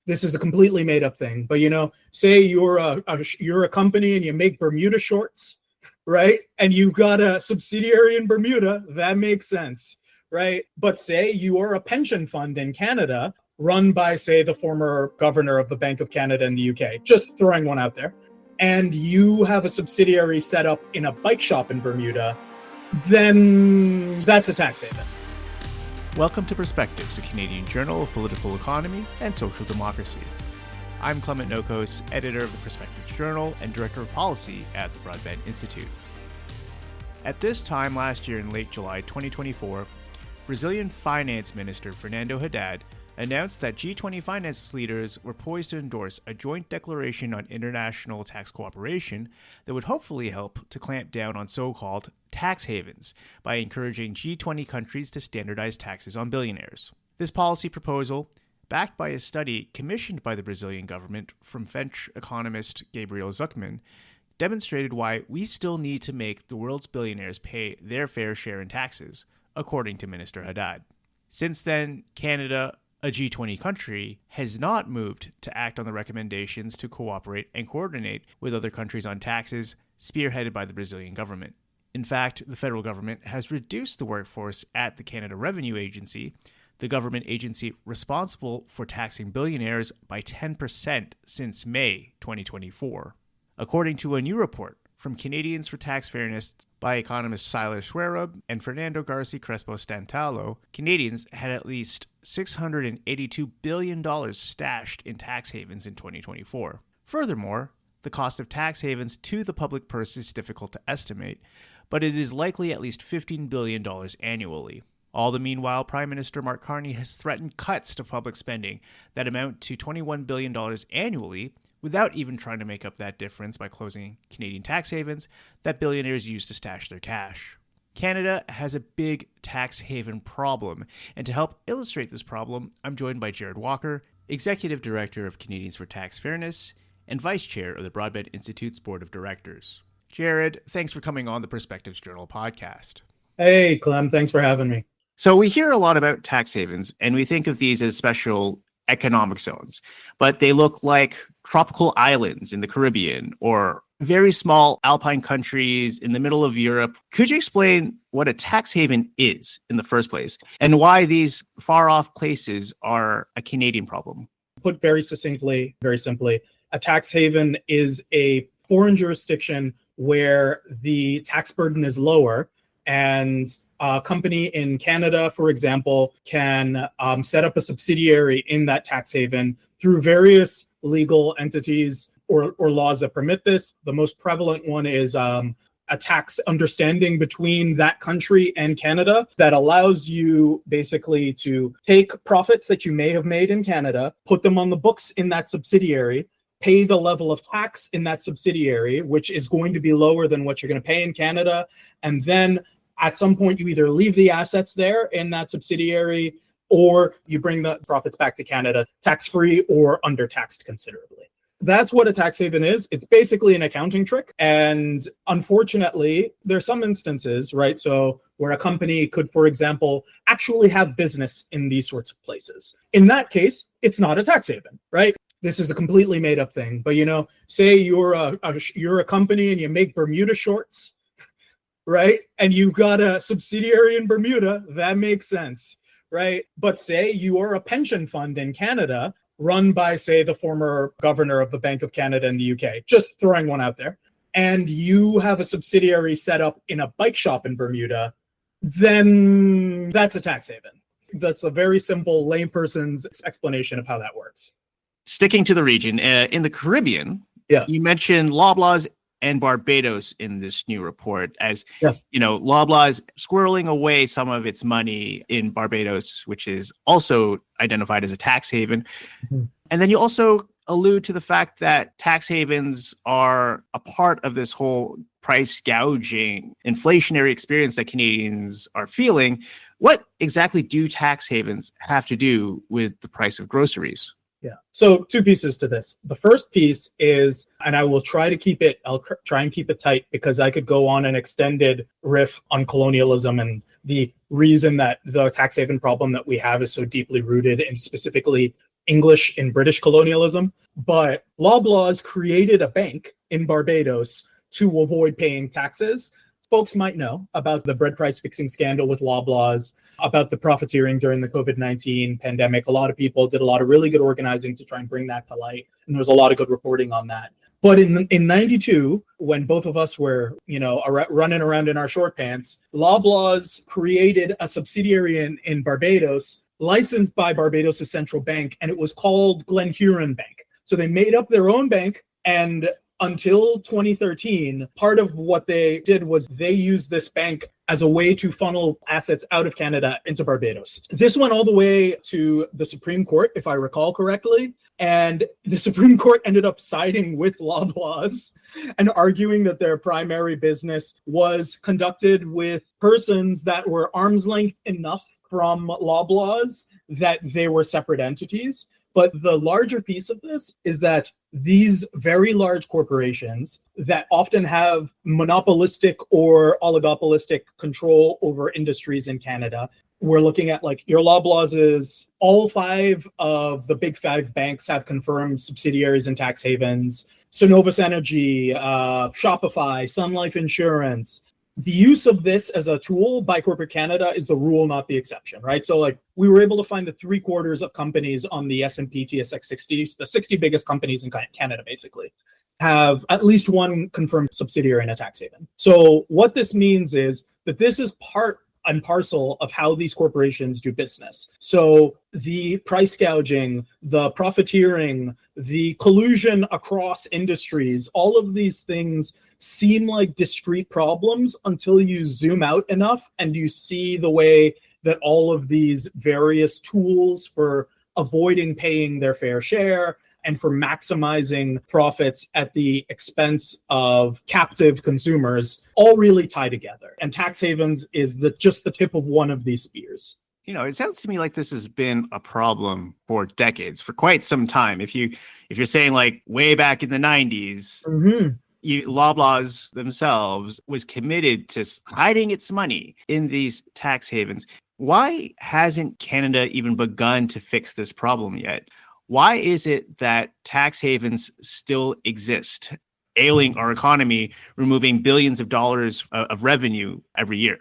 This is a completely made up thing, but say you're a company and you make Bermuda shorts, right? And you've got a subsidiary in Bermuda, that makes sense, right? But say you are a pension fund in Canada run by, say, the former governor of the Bank of Canada in the UK, just throwing one out there, and you have a subsidiary set up in a bike shop in Bermuda, then that's a tax haven. Welcome to Perspectives, a Canadian journal of political economy and social democracy. I'm Clement Nokos, editor of the Perspectives Journal and director of policy at the Broadbent Institute. At this time last year in late July 2024, Brazilian Finance Minister Fernando Haddad announced that G20 finance leaders were poised to endorse a joint declaration on international tax cooperation that would hopefully help to clamp down on so-called tax havens by encouraging G20 countries to standardize taxes on billionaires. This policy proposal, backed by a study commissioned by the Brazilian government from French economist Gabriel Zucman, demonstrated why we still need to make the world's billionaires pay their fair share in taxes, according to Minister Haddad. Since then, Canada, a G20 country, has not moved to act on the recommendations to cooperate and coordinate with other countries on taxes spearheaded by the Brazilian government. In fact, the federal government has reduced the workforce at the Canada Revenue Agency, the government agency responsible for taxing billionaires, by 10% since May 2024. According to a new report from Canadians for Tax Fairness by economists Silas Schwerup and Fernando Garcia Crespo-Stantalo, Canadians had at least $682 billion stashed in tax havens in 2024. Furthermore, the cost of tax havens to the public purse is difficult to estimate, but it is likely at least $15 billion annually. All the meanwhile, Prime Minister Mark Carney has threatened cuts to public spending that amount to $21 billion annually, without even trying to make up that difference by closing Canadian tax havens that billionaires use to stash their cash. Canada has a big tax haven problem, and to help illustrate this problem, I'm joined by Jared Walker, Executive Director of Canadians for Tax Fairness and Vice Chair of the Broadbent Institute's Board of Directors. Jared, thanks for coming on the Perspectives Journal podcast. Hey, Clem, thanks for having me. So we hear a lot about tax havens, and we think of these as special economic zones, but they look like tropical islands in the Caribbean or very small alpine countries in the middle of Europe. Could you explain what a tax haven is in the first place and why these far-off places are a Canadian problem? Put very succinctly, very simply, a tax haven is a foreign jurisdiction where the tax burden is lower, and a company in Canada, for example, can set up a subsidiary in that tax haven through various legal entities or laws that permit this. The most prevalent one is a tax understanding between that country and Canada that allows you basically to take profits that you may have made in Canada, put them on the books in that subsidiary, pay the level of tax in that subsidiary, which is going to be lower than what you're going to pay in Canada, and then at some point, you either leave the assets there in that subsidiary or you bring the profits back to Canada tax-free or undertaxed considerably. That's what a tax haven is. It's basically an accounting trick. And unfortunately, there are some instances, right? So where a company could, for example, actually have business in these sorts of places. In that case, it's not a tax haven, right? This is a completely made up thing. But, say you're a company and you make Bermuda shorts, right? And you've got a subsidiary in Bermuda, that makes sense, right? But say you are a pension fund in Canada run by, say, the former governor of the Bank of Canada in the UK, just throwing one out there, and you have a subsidiary set up in a bike shop in Bermuda, then that's a tax haven. That's a very simple layperson's explanation of how that works. Sticking to the region, in the Caribbean, you mentioned Loblaws and Barbados in this new report as, Loblaws squirreling away some of its money in Barbados, which is also identified as a tax haven. Mm-hmm. And then you also allude to the fact that tax havens are a part of this whole price gouging, inflationary experience that Canadians are feeling. What exactly do tax havens have to do with the price of groceries? Yeah. So two pieces to this. The first piece is, and I will try and keep it tight because I could go on an extended riff on colonialism and the reason that the tax haven problem that we have is so deeply rooted in specifically English in British colonialism. But Loblaws created a bank in Barbados to avoid paying taxes. Folks might know about the bread price fixing scandal with Loblaws, about the profiteering during the COVID-19 pandemic. A lot of people did a lot of really good organizing to try and bring that to light. And there was a lot of good reporting on that. But in 92, when both of us were, running around in our short pants, Loblaws created a subsidiary in Barbados, licensed by Barbados' central bank, and it was called Glen Huron Bank. So they made up their own bank, and until 2013, part of what they did was they used this bank as a way to funnel assets out of Canada into Barbados. This went all the way to the Supreme Court, if I recall correctly. And the Supreme Court ended up siding with Loblaws and arguing that their primary business was conducted with persons that were arm's length enough from Loblaws that they were separate entities. But the larger piece of this is that these very large corporations that often have monopolistic or oligopolistic control over industries in Canada, we're looking at like your Loblaws is all 5 of the big 5 banks have confirmed subsidiaries in tax havens. Cenovus Energy, Shopify, Sun Life Insurance. The use of this as a tool by corporate Canada is the rule, not the exception, right? So like we were able to find the 3/4 of companies on the S&P TSX 60, the 60 biggest companies in Canada, basically, have at least one confirmed subsidiary in a tax haven. So what this means is that this is part and parcel of how these corporations do business. So the price gouging, the profiteering, the collusion across industries, all of these things seem like discrete problems until you zoom out enough and you see the way that all of these various tools for avoiding paying their fair share and for maximizing profits at the expense of captive consumers all really tie together. And tax havens is just the tip of one of these spears. It sounds to me like this has been a problem for decades, for quite some time. If you're saying like way back in the 90s, Loblaws themselves was committed to hiding its money in these tax havens. Why hasn't Canada even begun to fix this problem yet? Why is it that tax havens still exist, ailing our economy, removing billions of dollars of revenue every year?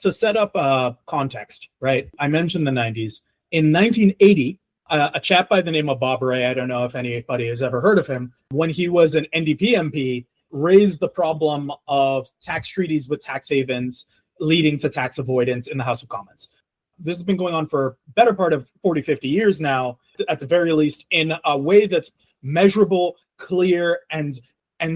To set up a context, right? I mentioned the 90s. In 1980, a chap by the name of Bob Rae, I don't know if anybody has ever heard of him, when he was an NDP MP, raised the problem of tax treaties with tax havens leading to tax avoidance in the House of Commons. This has been going on for a better part of 40, 50 years now, at the very least, in a way that's measurable, clear, and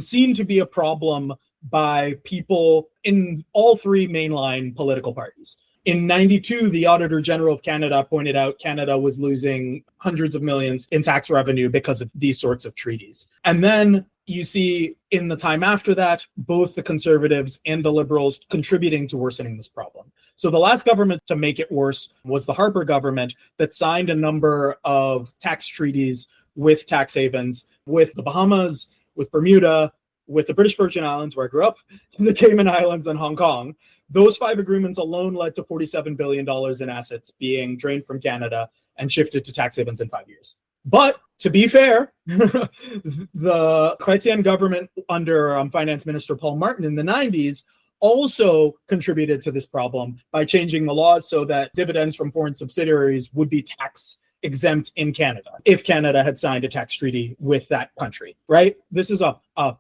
seen to be a problem by people in all 3 mainline political parties. In 92, the Auditor General of Canada pointed out Canada was losing hundreds of millions in tax revenue because of these sorts of treaties. And then you see in the time after that, both the Conservatives and the Liberals contributing to worsening this problem. So the last government to make it worse was the Harper government that signed a number of tax treaties with tax havens, with the Bahamas, with Bermuda, with the British Virgin Islands, where I grew up, the Cayman Islands, and Hong Kong. Those 5 agreements alone led to $47 billion in assets being drained from Canada and shifted to tax havens in 5 years. But to be fair, the Chrétien government under Finance Minister Paul Martin in the 90s also contributed to this problem by changing the laws so that dividends from foreign subsidiaries would be tax exempt in Canada if Canada had signed a tax treaty with that country, right? This is a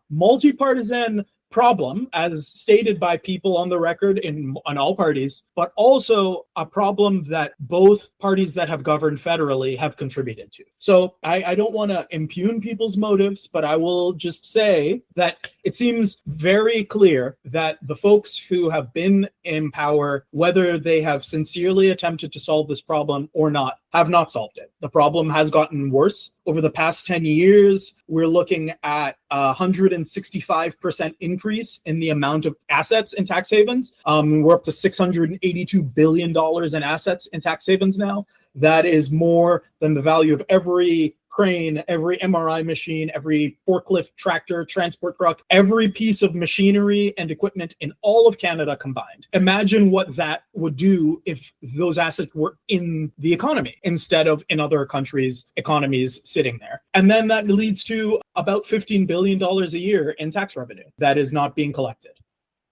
multi-partisan problem, as stated by people on the record on all parties, but also a problem that both parties that have governed federally have contributed to. So I don't want to impugn people's motives, but I will just say that it seems very clear that the folks who have been in power, whether they have sincerely attempted to solve this problem or not, have not solved it. The problem has gotten worse. Over the past 10 years, we're looking at a 165% increase in the amount of assets in tax havens. We're up to $682 billion in assets in tax havens now. That is more than the value of every crane, every MRI machine, every forklift, tractor, transport truck, every piece of machinery and equipment in all of Canada combined. Imagine what that would do if those assets were in the economy instead of in other countries' economies sitting there. And then that leads to about $15 billion a year in tax revenue that is not being collected.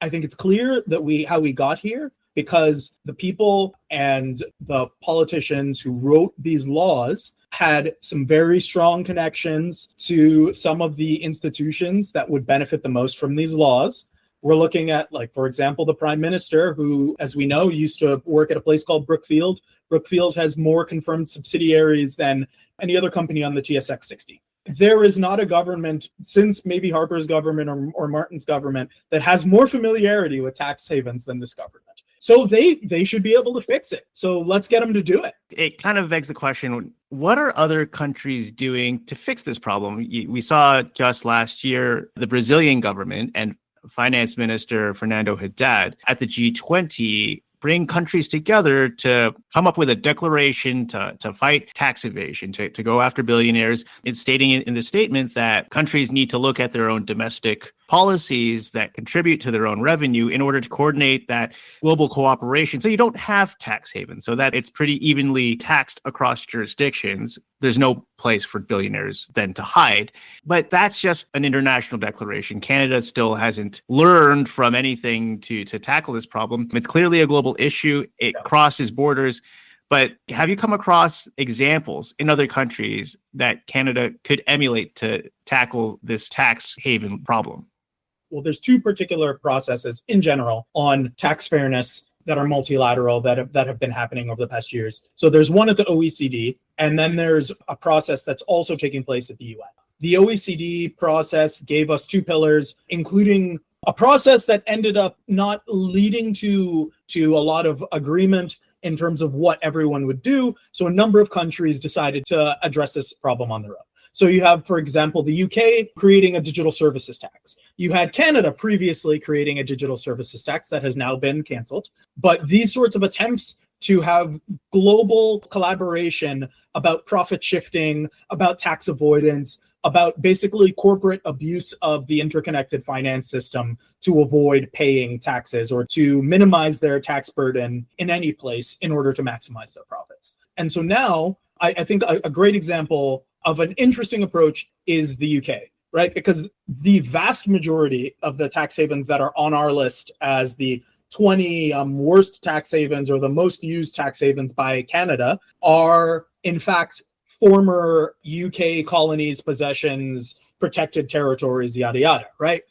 I think it's clear that how we got here because the people and the politicians who wrote these laws had some very strong connections to some of the institutions that would benefit the most from these laws. We're looking at, like, for example, the Prime Minister, who, as we know, used to work at a place called Brookfield. Brookfield has more confirmed subsidiaries than any other company on the TSX 60. There is not a government since maybe Harper's government or Martin's government that has more familiarity with tax havens than this government. So they should be able to fix it. So let's get them to do it. It kind of begs the question, what are other countries doing to fix this problem? We saw just last year the Brazilian government and Finance Minister Fernando Haddad at the G20 bring countries together to come up with a declaration to fight tax evasion, to go after billionaires. It's stating in the statement that countries need to look at their own domestic policies that contribute to their own revenue in order to coordinate that global cooperation. So you don't have tax havens, so that it's pretty evenly taxed across jurisdictions. There's no place for billionaires then to hide. But that's just an international declaration. Canada still hasn't learned from anything to tackle this problem. It's clearly a global issue. It crosses borders. But have you come across examples in other countries that Canada could emulate to tackle this tax haven problem? Well, there's two particular processes in general on tax fairness that are multilateral that have been happening over the past years. So there's one at the OECD, and then there's a process that's also taking place at the UN. The OECD process gave us two pillars, including a process that ended up not leading to a lot of agreement in terms of what everyone would do. So a number of countries decided to address this problem on their own. So you have, for example, the UK creating a digital services tax. You had Canada previously creating a digital services tax that has now been canceled. But these sorts of attempts to have global collaboration about profit shifting, about tax avoidance, about basically corporate abuse of the interconnected finance system to avoid paying taxes or to minimize their tax burden in any place in order to maximize their profits. And so now I think a great example of an interesting approach is the UK, right? Because the vast majority of the tax havens that are on our list as the 20 worst tax havens or the most used tax havens by Canada are, in fact, former UK colonies, possessions, protected territories, yada, yada, right?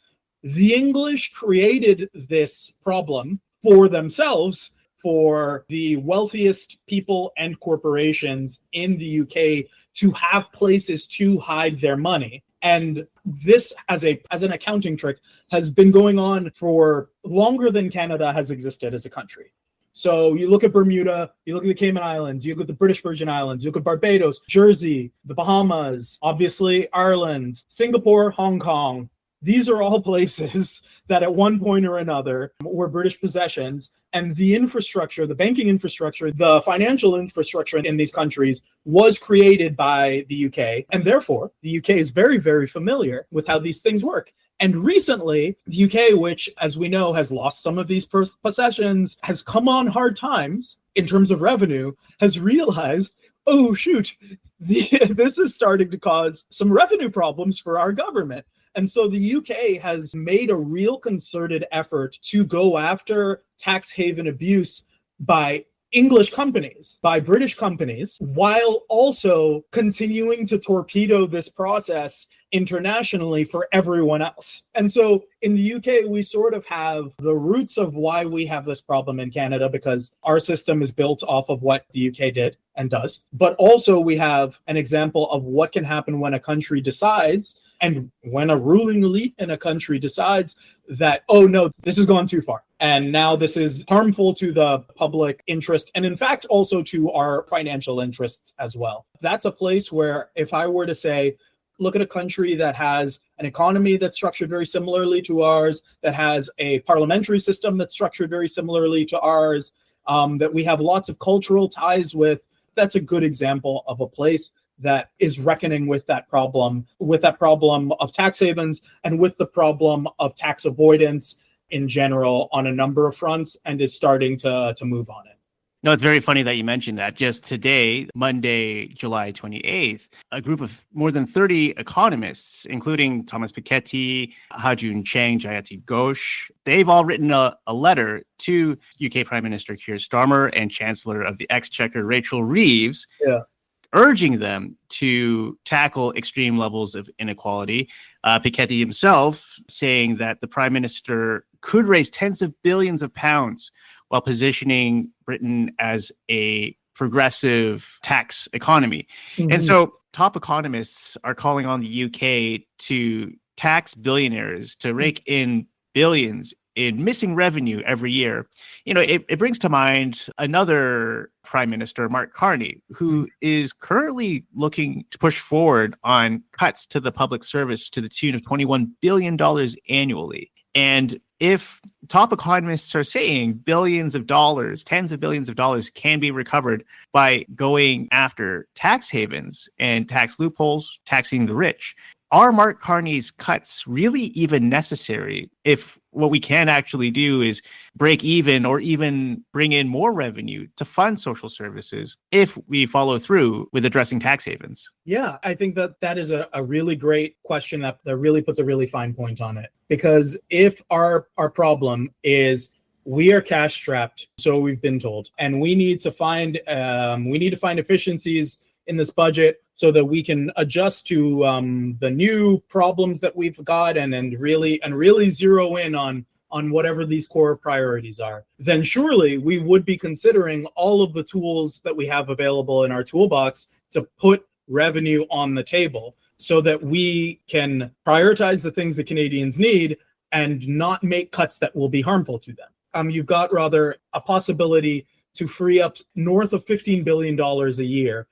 The English created this problem for themselves, for the wealthiest people and corporations in the UK to have places to hide their money. And this, as an accounting trick, has been going on for longer than Canada has existed as a country. So you look at Bermuda, you look at the Cayman Islands, you look at the British Virgin Islands, you look at Barbados, Jersey, the Bahamas, obviously Ireland, Singapore, Hong Kong. These are all places that at one point or another were British possessions, and the infrastructure, the banking infrastructure, the financial infrastructure in these countries was created by the UK. And therefore, the UK is very, very familiar with how these things work. And recently, the UK, which, as we know, has lost some of these possessions, has come on hard times in terms of revenue, has realized, oh, shoot, this is starting to cause some revenue problems for our government. And so the UK has made a real concerted effort to go after tax haven abuse by English companies, by British companies, while also continuing to torpedo this process internationally for everyone else. And so in the UK, we sort of have the roots of why we have this problem in Canada, because our system is built off of what the UK did and does. But also we have an example of what can happen when a country decides, and when a ruling elite in a country decides that, oh no, this has gone too far, and now this is harmful to the public interest, and in fact also to our financial interests as well. That's a place where if I were to say, look at a country that has an economy that's structured very similarly to ours, that has a parliamentary system that's structured very similarly to ours, that we have lots of cultural ties with, that's a good example of a place that is reckoning with that problem of tax havens and with the problem of tax avoidance in general on a number of fronts, and is starting to move on it. No, it's very funny that you mentioned that. Just today, Monday, July 28th, a group of more than 30 economists, including Thomas Piketty, Ha-Joon Chang, Jayati Ghosh, they've all written a letter to UK Prime Minister Keir Starmer and Chancellor of the Exchequer Rachel Reeves, urging them to tackle extreme levels of inequality. Piketty himself saying that the Prime Minister could raise tens of billions of pounds while positioning Britain as a progressive tax economy. Mm-hmm. And so top economists are calling on the UK to tax billionaires, to rake in billions in missing revenue every year. You know, it brings to mind another Prime Minister, Mark Carney, who is currently looking to push forward on cuts to the public service to the tune of $21 billion annually. And if top economists are saying billions of dollars, tens of billions of dollars can be recovered by going after tax havens and tax loopholes, taxing the rich, are Mark Carney's cuts really even necessary if what we can actually do is break even or even bring in more revenue to fund social services if we follow through with addressing tax havens? Yeah, I think that is a really great question that really puts a really fine point on it. Because if our problem is we are cash strapped, so we've been told, and we need to find efficiencies in this budget so that we can adjust to the new problems that we've got and really zero in on whatever these core priorities are, then surely we would be considering all of the tools that we have available in our toolbox to put revenue on the table so that we can prioritize the things that Canadians need and not make cuts that will be harmful to them. You've got rather a possibility to free up north of $15 billion a year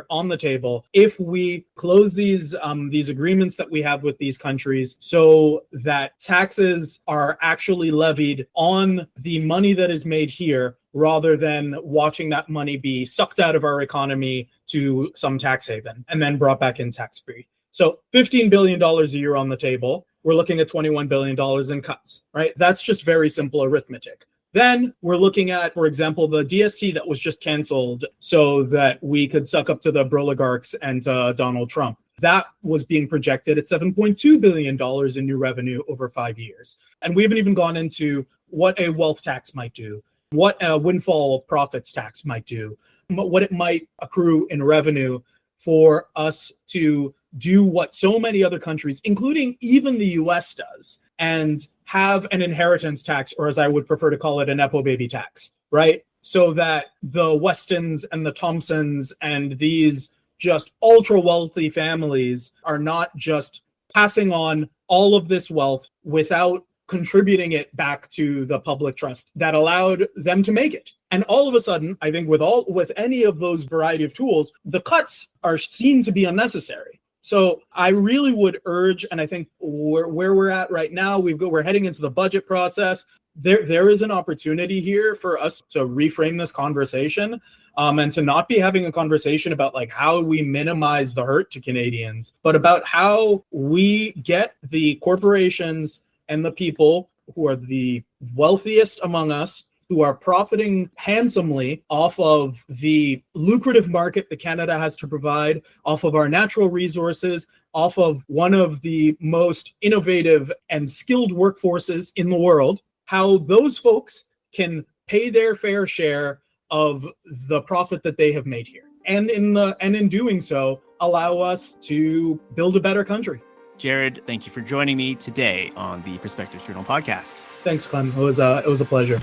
on the table if we close these agreements that we have with these countries so that taxes are actually levied on the money that is made here rather than watching that money be sucked out of our economy to some tax haven and then brought back in tax-free. So $15 billion a year on the table, we're looking at $21 billion in cuts, right? That's just very simple arithmetic. Then we're looking at, for example, the DST that was just canceled so that we could suck up to the Broligarchs and Donald Trump. That was being projected at $7.2 billion in new revenue over 5 years. And we haven't even gone into what a wealth tax might do, what a windfall profits tax might do, what it might accrue in revenue for us to do what so many other countries, including even the US, does, and have an inheritance tax, or as I would prefer to call it, a Nepo baby tax, right? So that the Westons and the Thompsons and these just ultra wealthy families are not just passing on all of this wealth without contributing it back to the public trust that allowed them to make it. And all of a sudden, I think with any of those variety of tools, the cuts are seen to be unnecessary. So I really would urge, and I think where we're at right now, we're heading into the budget process. There is an opportunity here for us to reframe this conversation and to not be having a conversation about like how we minimize the hurt to Canadians, but about how we get the corporations and the people who are the wealthiest among us, who are profiting handsomely off of the lucrative market that Canada has to provide, off of our natural resources, off of one of the most innovative and skilled workforces in the world, how those folks can pay their fair share of the profit that they have made here. And in doing so, allow us to build a better country. Jared, thank you for joining me today on the Perspectives Journal podcast. Thanks, Clem. It was a pleasure.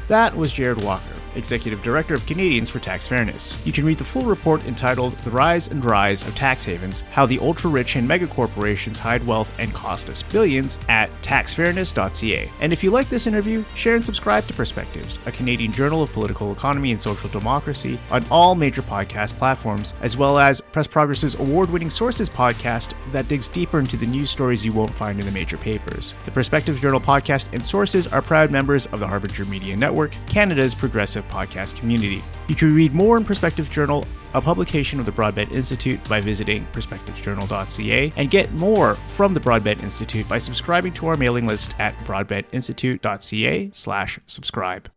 That was Jared Walker, Executive Director of Canadians for Tax Fairness. You can read the full report entitled The Rise and Rise of Tax Havens, How the Ultra-Rich and Megacorporations Hide Wealth and Cost Us Billions at taxfairness.ca. And if you like this interview, share and subscribe to Perspectives, a Canadian journal of political economy and social democracy, on all major podcast platforms, as well as Press Progress's award-winning Sources podcast that digs deeper into the news stories you won't find in the major papers. The Perspectives Journal podcast and Sources are proud members of the Harbinger Media Network, Canada's progressive Perspective podcast community. You can read more in Perspectives Journal, a publication of the Broadbent Institute, by visiting perspectivesjournal.ca, and get more from the Broadbent Institute by subscribing to our mailing list at broadbentinstitute.ca/subscribe.